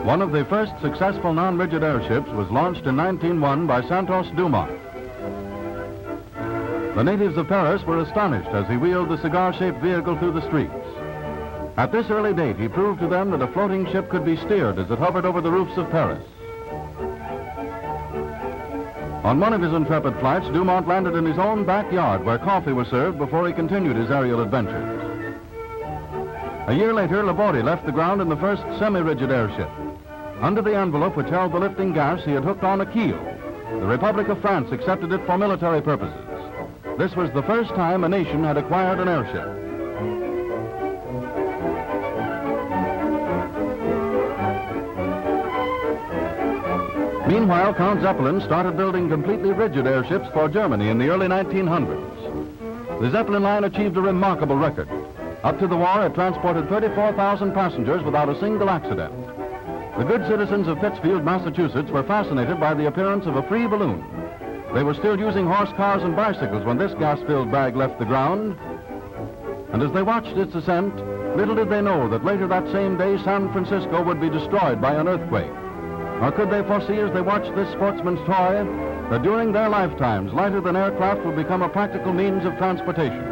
One of the first successful non-rigid airships was launched in 1901 by Santos Dumont. The natives of Paris were astonished as he wheeled the cigar-shaped vehicle through the streets. At this early date, he proved to them that a floating ship could be steered as it hovered over the roofs of Paris. On one of his intrepid flights, Dumont landed in his own backyard where coffee was served before he continued his aerial adventures. A year later, Laborde left the ground in the first semi-rigid airship. Under the envelope which held the lifting gas, he had hooked on a keel. The Republic of France accepted it for military purposes. This was the first time a nation had acquired an airship. Meanwhile, Count Zeppelin started building completely rigid airships for Germany in the early 1900s. The Zeppelin line achieved a remarkable record. Up to the war, it transported 34,000 passengers without a single accident. The good citizens of Pittsfield, Massachusetts were fascinated by the appearance of a free balloon. They were still using horse cars and bicycles when this gas-filled bag left the ground. And as they watched its ascent, little did they know that later that same day, San Francisco would be destroyed by an earthquake. Nor could they foresee as they watched this sportsman's toy that during their lifetimes, lighter-than aircraft would become a practical means of transportation.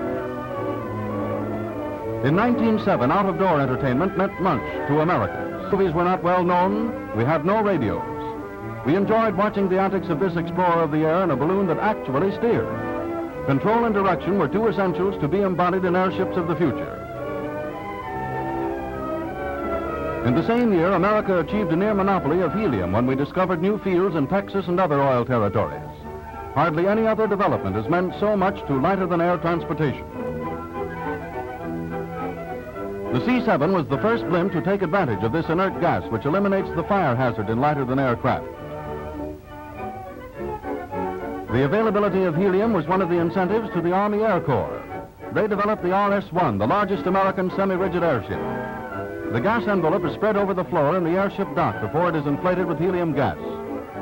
In 1907, out-of-door entertainment meant lunch to Americans. Movies were not well known. We had no radios. We enjoyed watching the antics of this explorer of the air in a balloon that actually steered. Control and direction were two essentials to be embodied in airships of the future. In the same year, America achieved a near monopoly of helium when we discovered new fields in Texas and other oil territories. Hardly any other development has meant so much to lighter-than-air transportation. The C-7 was the first blimp to take advantage of this inert gas, which eliminates the fire hazard in lighter-than-air craft. The availability of helium was one of the incentives to the Army Air Corps. They developed the RS-1, the largest American semi-rigid airship. The gas envelope is spread over the floor in the airship dock before it is inflated with helium gas.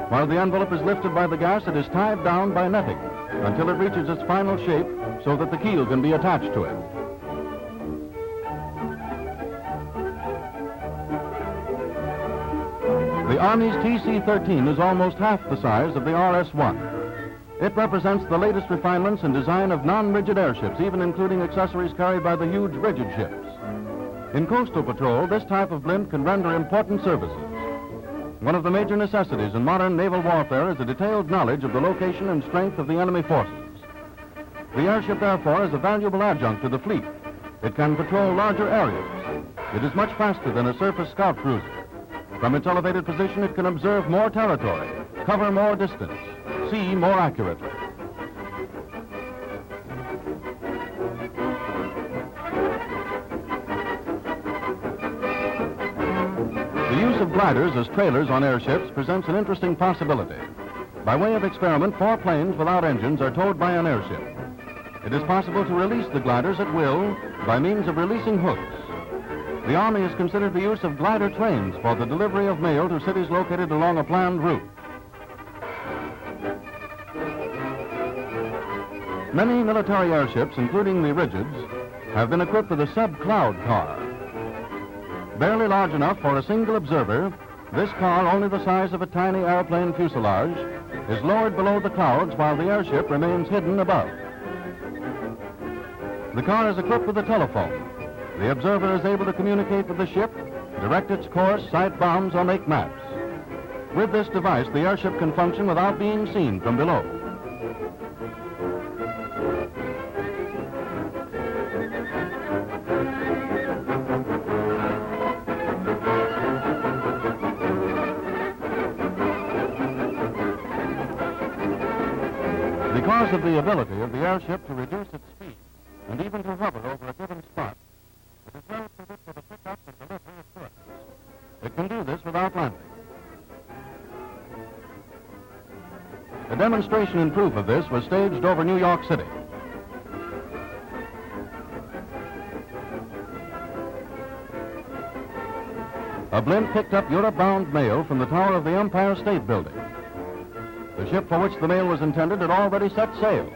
While the envelope is lifted by the gas, it is tied down by netting until it reaches its final shape so that the keel can be attached to it. The Army's TC-13 is almost half the size of the RS-1. It represents the latest refinements in design of non-rigid airships, even including accessories carried by the huge rigid ships. In coastal patrol, this type of blimp can render important services. One of the major necessities in modern naval warfare is a detailed knowledge of the location and strength of the enemy forces. The airship, therefore, is a valuable adjunct to the fleet. It can patrol larger areas. It is much faster than a surface scout cruiser. From its elevated position, it can observe more territory, cover more distance, see more accurately. The use of gliders as trailers on airships presents an interesting possibility. By way of experiment, 4 planes without engines are towed by an airship. It is possible to release the gliders at will by means of releasing hooks. The Army has considered the use of glider trains for the delivery of mail to cities located along a planned route. Many military airships, including the rigids, have been equipped with a sub-cloud car. Barely large enough for a single observer, this car, only the size of a tiny airplane fuselage, is lowered below the clouds while the airship remains hidden above. The car is equipped with a telephone. The observer is able to communicate with the ship, direct its course, sight bounds, or make maps. With this device, the airship can function without being seen from below. Because of the ability of the airship to reduce its speed and even to hover over a given spot, it is well suited for the pickup and delivery of goods. It can do this without landing. A demonstration in proof of this was staged over New York City. A blimp picked up Europe-bound mail from the tower of the Empire State Building. The ship for which the mail was intended had already set sail.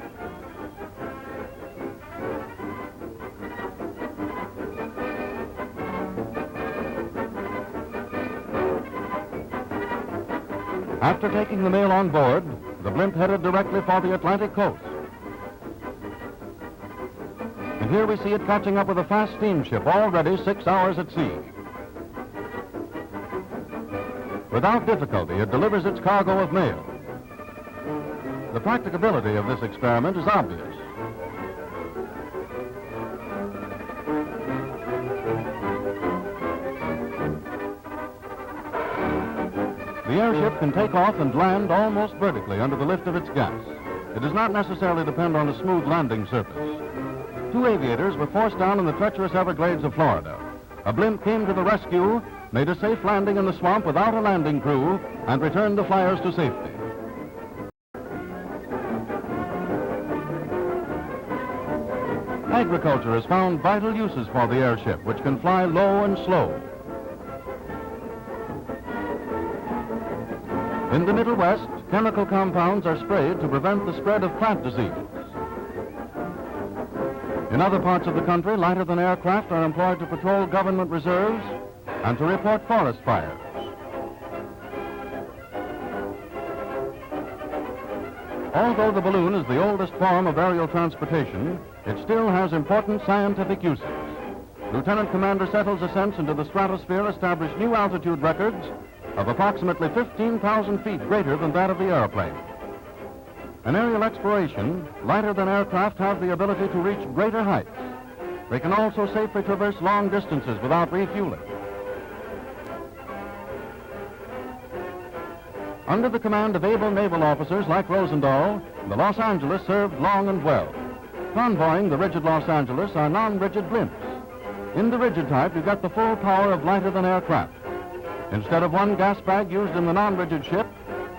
After taking the mail on board, the blimp headed directly for the Atlantic coast. And here we see it catching up with a fast steamship already 6 hours at sea. Without difficulty, it delivers its cargo of mail. The practicability of this experiment is obvious. The airship can take off and land almost vertically under the lift of its gas. It does not necessarily depend on a smooth landing surface. 2 aviators were forced down in the treacherous Everglades of Florida. A blimp came to the rescue, made a safe landing in the swamp without a landing crew, and returned the flyers to safety. Agriculture has found vital uses for the airship, which can fly low and slow. In the Middle West, chemical compounds are sprayed to prevent the spread of plant diseases. In other parts of the country, lighter-than aircraft are employed to patrol government reserves and to report forest fires. Although the balloon is the oldest form of aerial transportation, it still has important scientific uses. Lieutenant Commander Settle's ascents into the stratosphere established new altitude records of approximately 15,000 feet greater than that of the airplane. In aerial exploration, lighter-than aircraft have the ability to reach greater heights. They can also safely traverse long distances without refueling. Under the command of able naval officers like Rosendahl, the Los Angeles served long and well. Convoying the rigid Los Angeles are non-rigid blimps. In the rigid type, you get the full power of lighter-than aircraft. Instead of one gas bag used in the non-rigid ship,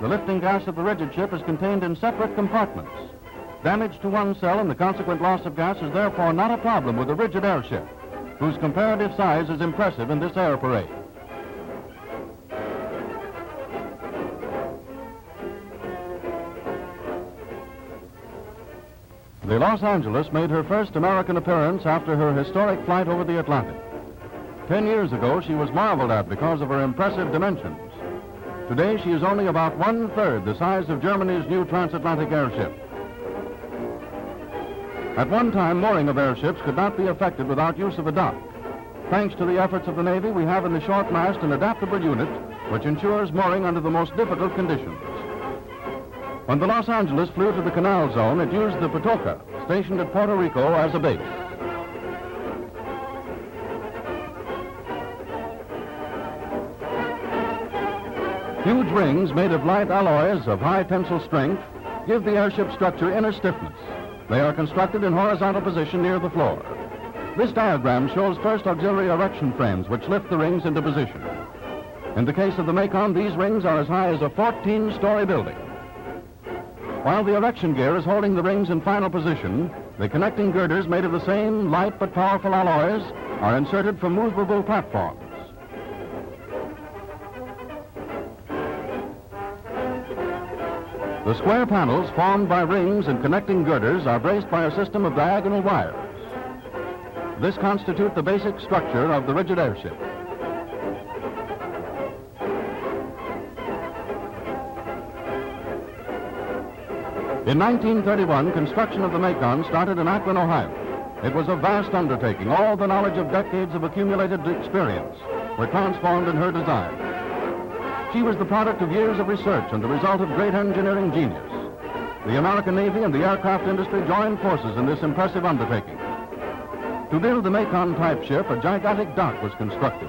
the lifting gas of the rigid ship is contained in separate compartments. Damage to one cell and the consequent loss of gas is therefore not a problem with a rigid airship, whose comparative size is impressive in this air parade. The Los Angeles made her first American appearance after her historic flight over the Atlantic. 10 years ago, she was marveled at because of her impressive dimensions. Today, she is only about 1/3 the size of Germany's new transatlantic airship. At one time, mooring of airships could not be effected without use of a dock. Thanks to the efforts of the Navy, we have in the short mast an adaptable unit which ensures mooring under the most difficult conditions. When the Los Angeles flew to the canal zone, it used the Patoka, stationed at Puerto Rico, as a base. Huge rings made of light alloys of high tensile strength give the airship structure inner stiffness. They are constructed in horizontal position near the floor. This diagram shows first auxiliary erection frames which lift the rings into position. In the case of the Macon, these rings are as high as a 14-story building. While the erection gear is holding the rings in final position, the connecting girders made of the same light but powerful alloys are inserted from movable platforms. The square panels formed by rings and connecting girders are braced by a system of diagonal wires. This constitutes the basic structure of the rigid airship. In 1931, construction of the Macon started in Akron, Ohio. It was a vast undertaking. All the knowledge of decades of accumulated experience were transformed in her design. She was the product of years of research and the result of great engineering genius. The American Navy and the aircraft industry joined forces in this impressive undertaking. To build the Macon-type ship, a gigantic dock was constructed.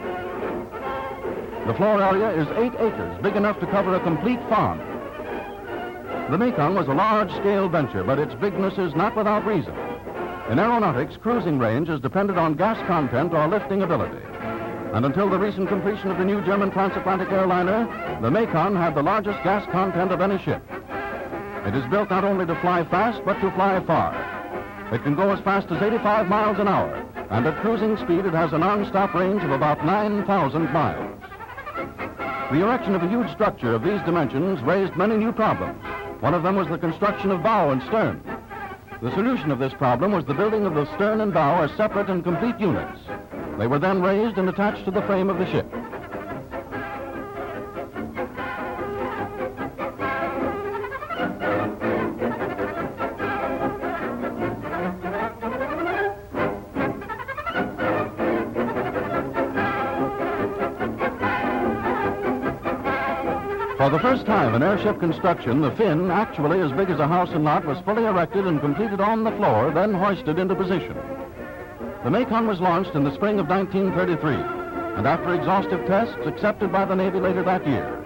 The floor area is 8 acres, big enough to cover a complete farm. The Macon was a large-scale venture, but its bigness is not without reason. In aeronautics, cruising range is dependent on gas content or lifting ability. And until the recent completion of the new German transatlantic airliner, the Macon had the largest gas content of any ship. It is built not only to fly fast, but to fly far. It can go as fast as 85 miles an hour, and at cruising speed it has a non-stop range of about 9,000 miles. The erection of a huge structure of these dimensions raised many new problems. One of them was the construction of bow and stern. The solution of this problem was the building of the stern and bow as separate and complete units. They were then raised and attached to the frame of the ship. For the first time in airship construction, the fin, actually as big as a house and lot, was fully erected and completed on the floor, then hoisted into position. The Macon was launched in the spring of 1933, and after exhaustive tests accepted by the Navy later that year.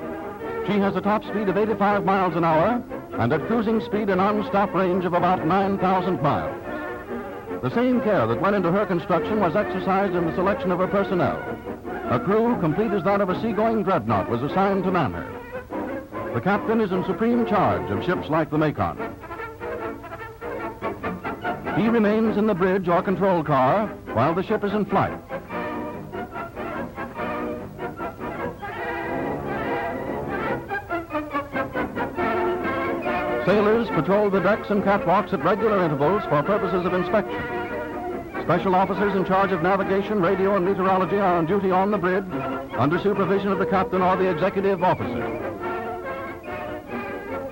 She has a top speed of 85 miles an hour, and at cruising speed a non-stop range of about 9,000 miles. The same care that went into her construction was exercised in the selection of her personnel. A crew, complete as that of a seagoing dreadnought, was assigned to man her. The captain is in supreme charge of ships like the Macon. He remains in the bridge or control car while the ship is in flight. Sailors patrol the decks and catwalks at regular intervals for purposes of inspection. Special officers in charge of navigation, radio, and meteorology are on duty on the bridge under supervision of the captain or the executive officer.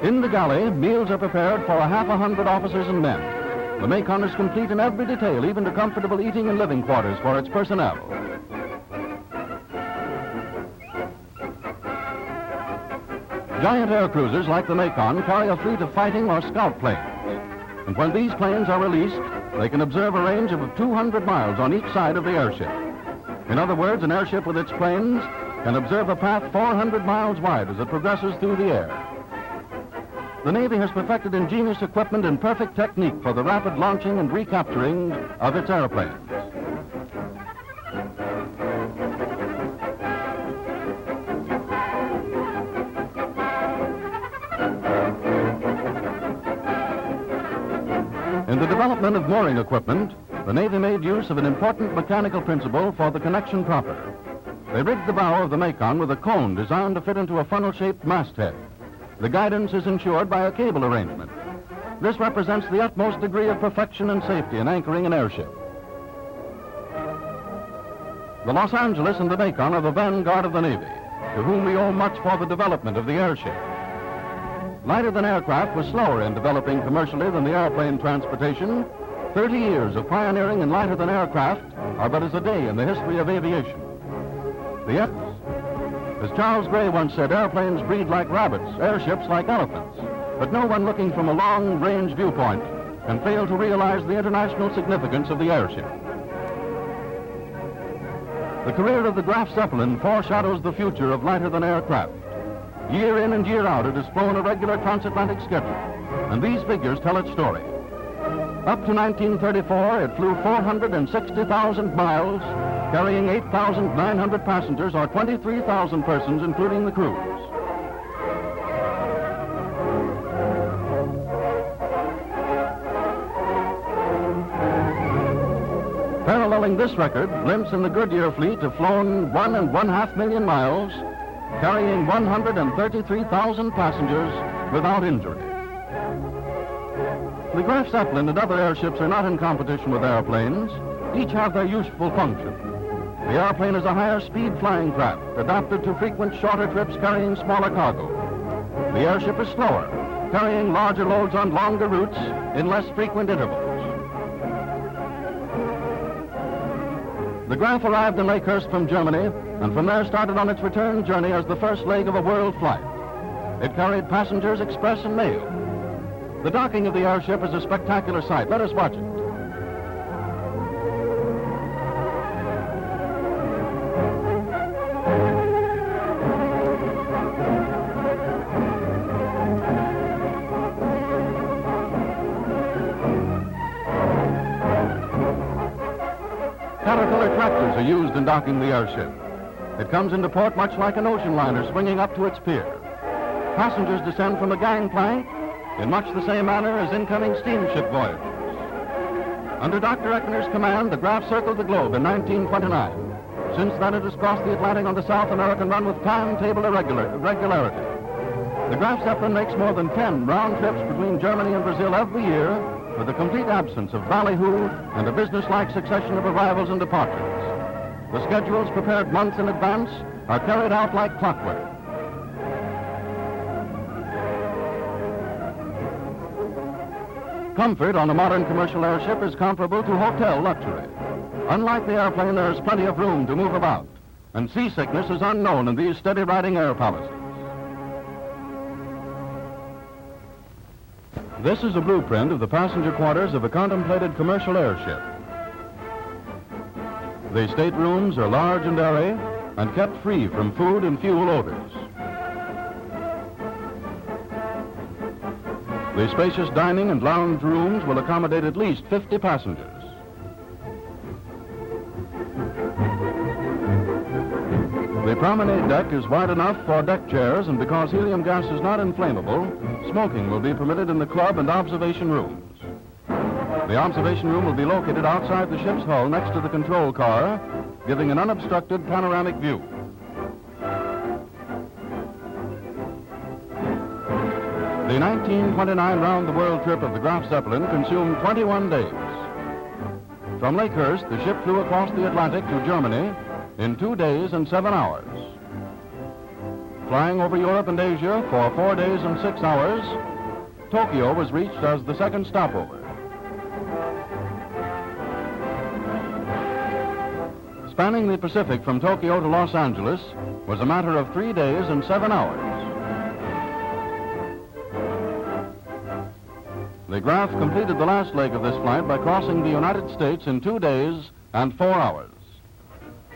In the galley, meals are prepared for 100 officers and men. The Macon is complete in every detail, even to comfortable eating and living quarters for its personnel. Giant air cruisers like the Macon carry a fleet of fighting or scout planes. And when these planes are released, they can observe a range of 200 miles on each side of the airship. In other words, an airship with its planes can observe a path 400 miles wide as it progresses through the air. The Navy has perfected ingenious equipment and perfect technique for the rapid launching and recapturing of its airplanes. In the development of mooring equipment, the Navy made use of an important mechanical principle for the connection proper. They rigged the bow of the Macon with a cone designed to fit into a funnel-shaped masthead. The guidance is ensured by a cable arrangement. This represents the utmost degree of perfection and safety in anchoring an airship. The Los Angeles and the Macon are the vanguard of the Navy, to whom we owe much for the development of the airship. Lighter-than aircraft was slower in developing commercially than the airplane transportation. 30 years of pioneering in lighter-than aircraft are but as a day in the history of aviation. As Charles Gray once said, airplanes breed like rabbits, airships like elephants. But no one looking from a long-range viewpoint can fail to realize the international significance of the airship. The career of the Graf Zeppelin foreshadows the future of lighter-than aircraft. Year in and year out, it has flown a regular transatlantic schedule, and these figures tell its story. Up to 1934, it flew 460,000 miles, carrying 8,900 passengers, or 23,000 persons, including the crews. Paralleling this record, blimps in the Goodyear fleet have flown 1.5 million miles, carrying 133,000 passengers without injury. The Graf Zeppelin and other airships are not in competition with airplanes. Each have their useful function. The airplane is a higher speed flying craft, adapted to frequent shorter trips carrying smaller cargo. The airship is slower, carrying larger loads on longer routes in less frequent intervals. The Graf arrived in Lakehurst from Germany, and from there started on its return journey as the first leg of a world flight. It carried passengers, express, and mail. The docking of the airship is a spectacular sight. Let us watch it. Caterpillar tractors are used in docking the airship. It comes into port much like an ocean liner swinging up to its pier. Passengers descend from the gangplank in much the same manner as incoming steamship voyagers. Under Dr. Eckner's command, the Graf circled the globe in 1929. Since then, it has crossed the Atlantic on the South American run with timetable regularity. The Graf Zeppelin makes more than 10 round trips between Germany and Brazil every year, with a complete absence of ballyhoo and a business-like succession of arrivals and departures. The schedules, prepared months in advance, are carried out like clockwork. Comfort on a modern commercial airship is comparable to hotel luxury. Unlike the airplane, there is plenty of room to move about, and seasickness is unknown in these steady-riding air palaces. This is a blueprint of the passenger quarters of a contemplated commercial airship. The staterooms are large and airy and kept free from food and fuel odors. The spacious dining and lounge rooms will accommodate at least 50 passengers. The promenade deck is wide enough for deck chairs, and because helium gas is not inflammable, smoking will be permitted in the club and observation rooms. The observation room will be located outside the ship's hull next to the control car, giving an unobstructed panoramic view. The 1929 round-the-world trip of the Graf Zeppelin consumed 21 days. From Lakehurst, the ship flew across the Atlantic to Germany in 2 days and 7 hours. Flying over Europe and Asia for 4 days and 6 hours, Tokyo was reached as the second stopover. Spanning the Pacific from Tokyo to Los Angeles was a matter of 3 days and 7 hours. The Graf completed the last leg of this flight by crossing the United States in 2 days and 4 hours.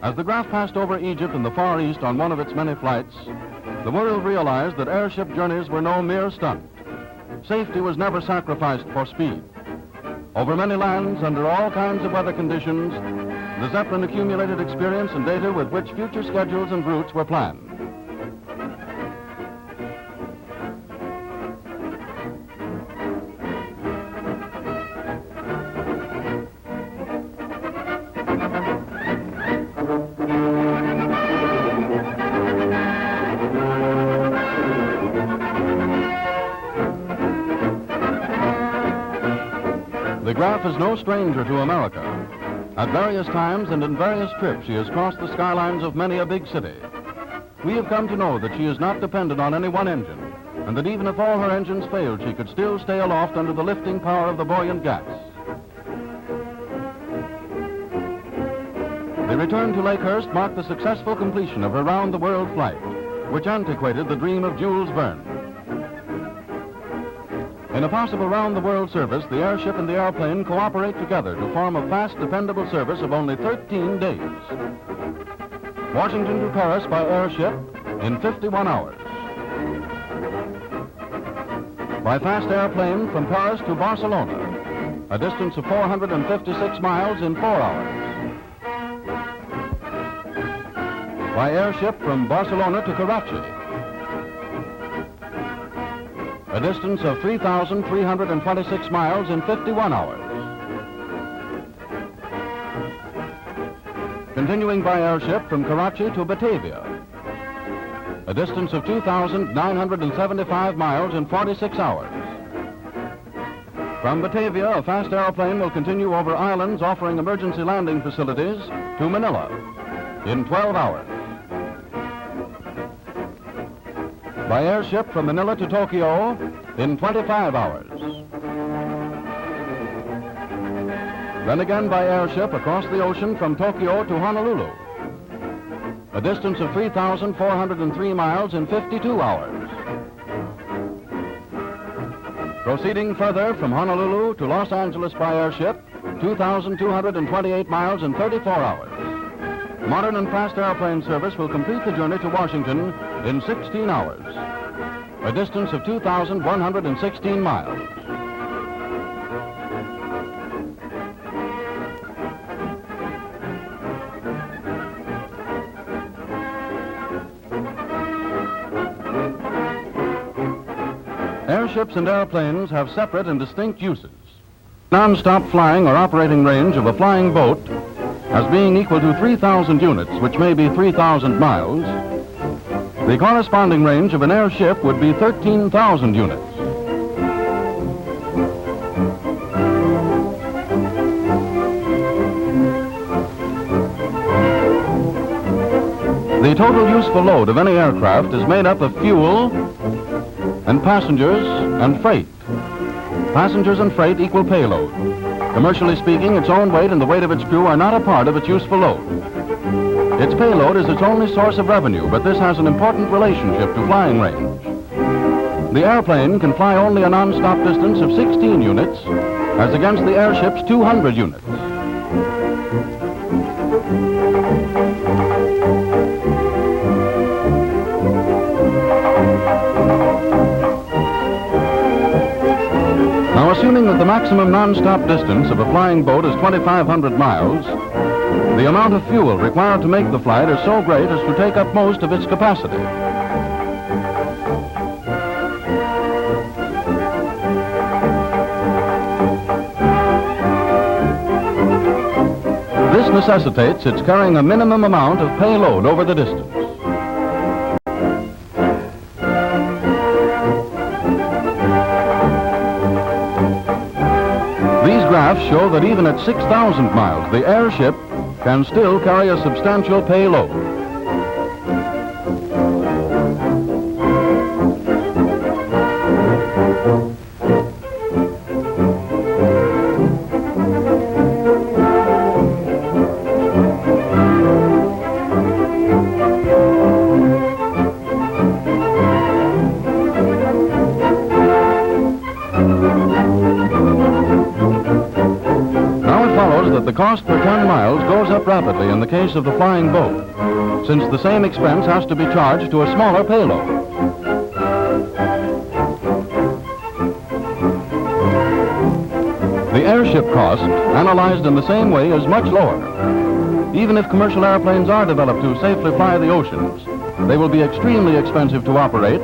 As the Graf passed over Egypt and the Far East on one of its many flights, the world realized that airship journeys were no mere stunt. Safety was never sacrificed for speed. Over many lands, under all kinds of weather conditions, the Zeppelin accumulated experience and data with which future schedules and routes were planned. The Graf is no stranger to America. At various times and in various trips, she has crossed the skylines of many a big city. We have come to know that she is not dependent on any one engine, and that even if all her engines failed, she could still stay aloft under the lifting power of the buoyant gas. The return to Lakehurst marked the successful completion of her round-the-world flight, which antiquated the dream of Jules Verne. In a possible round-the-world service, the airship and the airplane cooperate together to form a fast, dependable service of only 13 days. Washington to Paris by airship in 51 hours. By fast airplane from Paris to Barcelona, a distance of 456 miles in 4 hours. By airship from Barcelona to Karachi, a distance of 3,326 miles in 51 hours. Continuing by airship from Karachi to Batavia, a distance of 2,975 miles in 46 hours. From Batavia, a fast airplane will continue over islands offering emergency landing facilities to Manila in 12 hours. By airship from Manila to Tokyo in 25 hours. Then again by airship across the ocean from Tokyo to Honolulu, a distance of 3,403 miles in 52 hours. Proceeding further from Honolulu to Los Angeles by airship, 2,228 miles in 34 hours. Modern and fast airplane service will complete the journey to Washington in 16 hours, a distance of 2,116 miles. airships and airplanes have separate and distinct uses. Non-stop flying or operating range of a flying boat as being equal to 3,000 units, which may be 3,000 miles. The corresponding range of an airship would be 13,000 units. The total useful load of any aircraft is made up of fuel and passengers and freight. Passengers and freight equal payload. Commercially speaking, its own weight and the weight of its crew are not a part of its useful load. Its payload is its only source of revenue, but this has an important relationship to flying range. The airplane can fly only a non-stop distance of 16 units, as against the airship's 200 units. Now, assuming that the maximum non-stop distance of a flying boat is 2,500 miles, the amount of fuel required to make the flight is so great as to take up most of its capacity. This necessitates its carrying a minimum amount of payload over the distance. These graphs show that even at 6,000 miles, the airship can still carry a substantial payload. The cost per 10 miles goes up rapidly in the case of the flying boat, since the same expense has to be charged to a smaller payload. The airship cost, analyzed in the same way, is much lower. Even if commercial airplanes are developed to safely fly the oceans, they will be extremely expensive to operate,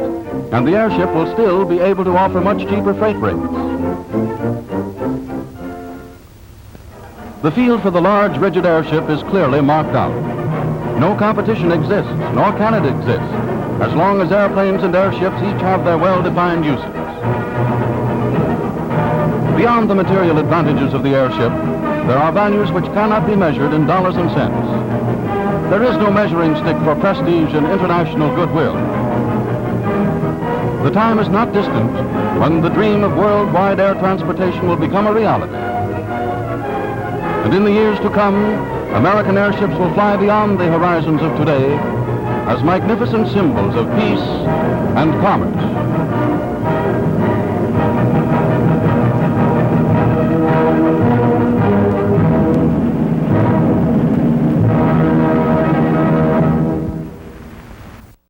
and the airship will still be able to offer much cheaper freight rates. The field for the large, rigid airship is clearly marked out. No competition exists, nor can it exist, as long as airplanes and airships each have their well-defined uses. Beyond the material advantages of the airship, there are values which cannot be measured in dollars and cents. There is no measuring stick for prestige and international goodwill. The time is not distant when the dream of worldwide air transportation will become a reality. And in the years to come, American airships will fly beyond the horizons of today as magnificent symbols of peace and commerce.